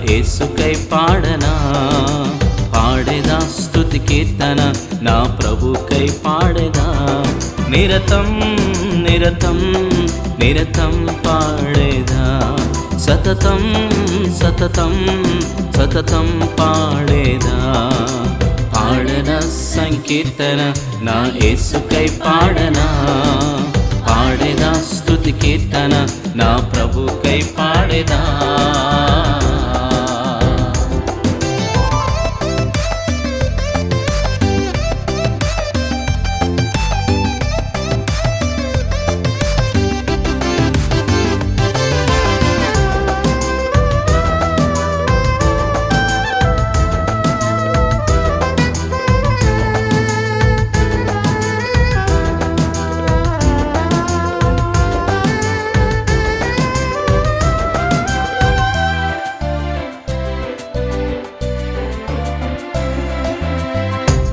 యేసుకై పాడనా, పాడేదా స్తుతి కీర్తన నా ప్రభుకై పాడేదా. నిరతం నిరతం నిరతం పాడేదా, సతతం సతతం సతతం పాడేదా. పాడన సంకీర్తన నా యేసుకై పాడనా, పాడేదా స్తుతి కీర్తన నా ప్రభుకై పాడేదా.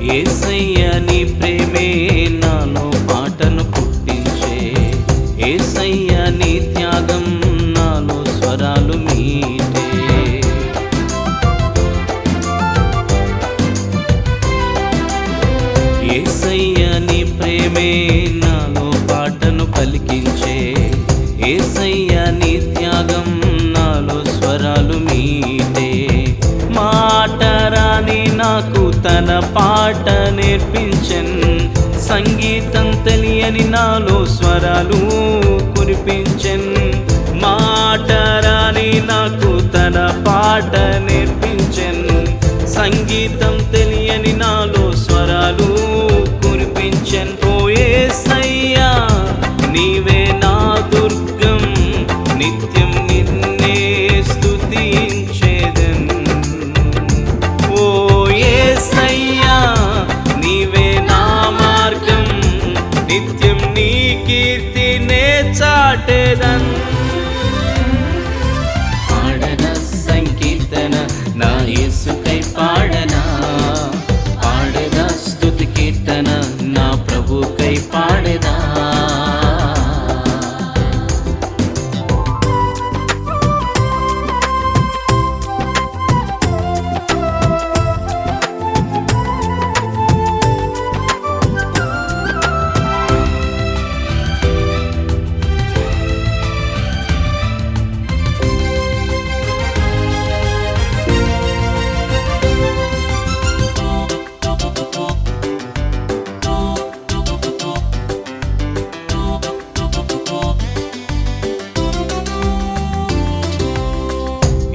యేసయ్య నీ ప్రేమే నాలో పాటను పుట్టించే, యేసయ్య నీ త్యాగం నాలో స్వరాలు మీటే. యేసయ్య నీ ప్రేమే నాలో పాటను పలికించే, యేసయ్య నీ త్యాగం నాలో స్వరాలు మీటే. మాటరాని నాకు తన పాట నేర్పించెన్, సంగీతం తెలియని నాలో స్వరాలు కురిపించెన్. మాటరాని నాకు తన పాట నేర్పించెన్, సంగీతం తెలియని నాలో స్వరాలు కురిపించెన్. ఓ యేసయ్యా నీవే నా దుర్గం, నిత్యం నిన్నే స్తుతించేదన్. ఓ యేసయ్యా నీవే నా మార్గం, నిత్యం నీ కీర్తినే చాటెదన్. పాడన సంకీర్తన నా యేసుకై పాడనా, పాడేదా స్తుతి కీర్తన నా ప్రభుకై పాడేదా.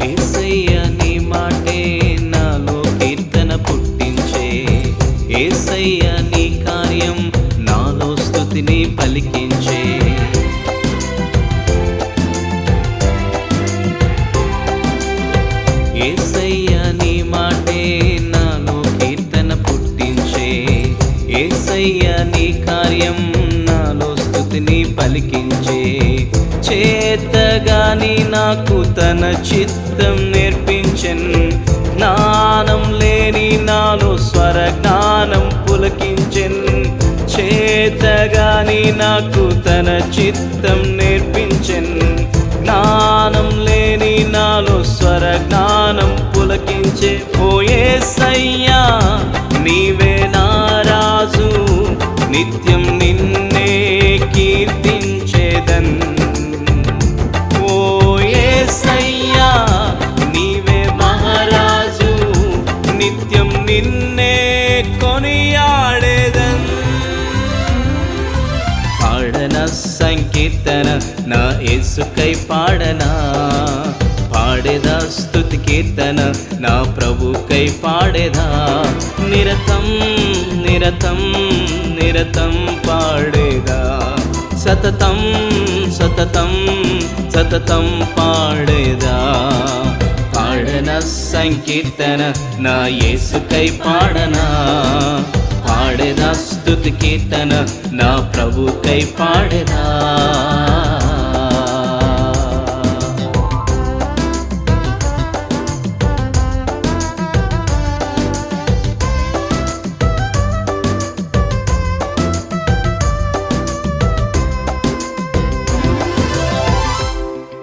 యేసయ్య నీ మాటే నాలో కీర్తన పుట్టించే, యేసయ్య నీ కార్యం నాలో స్తుతిని పలికించే. యేసయ్య నీ మాటే నాలో కీర్తన పుట్టించే, యేసయ్య నీ కార్యం నాలో స్తుతిని పలికించే. చేతగాని నాకు తన చిత్తం నేర్పించెన్, జ్ఞానం లేని నాలో స్వర జ్ఞానం పులకించెన్. చేతగాని నాకు తన చిత్తం నేర్పించెన్, జ్ఞానం లేని నాలో స్వర జ్ఞానం పులకించే. ఓ యేసయ్యా నీవే నా రాజు, నిత్యం నిన్నే కీర్తించేదన్. ఓ యేసయ్యా నీవే మహారాజు, నిత్యం నిన్నే కొనియాడేదన్. పాడన సంకీర్తన నా యేసుకై పాడనా, పాడేదా స్తుతి కీర్తన నా ప్రభుకై పాడేదా. నిరతం నిరతం నిరతం పాడేదా, సతతం సతతం సతతం పాడేదా. పాడన సంకీర్తన నా యేసుకై పాడనా, పాడేదా స్తుతి కీర్తన నా ప్రభుకై పాడేదా.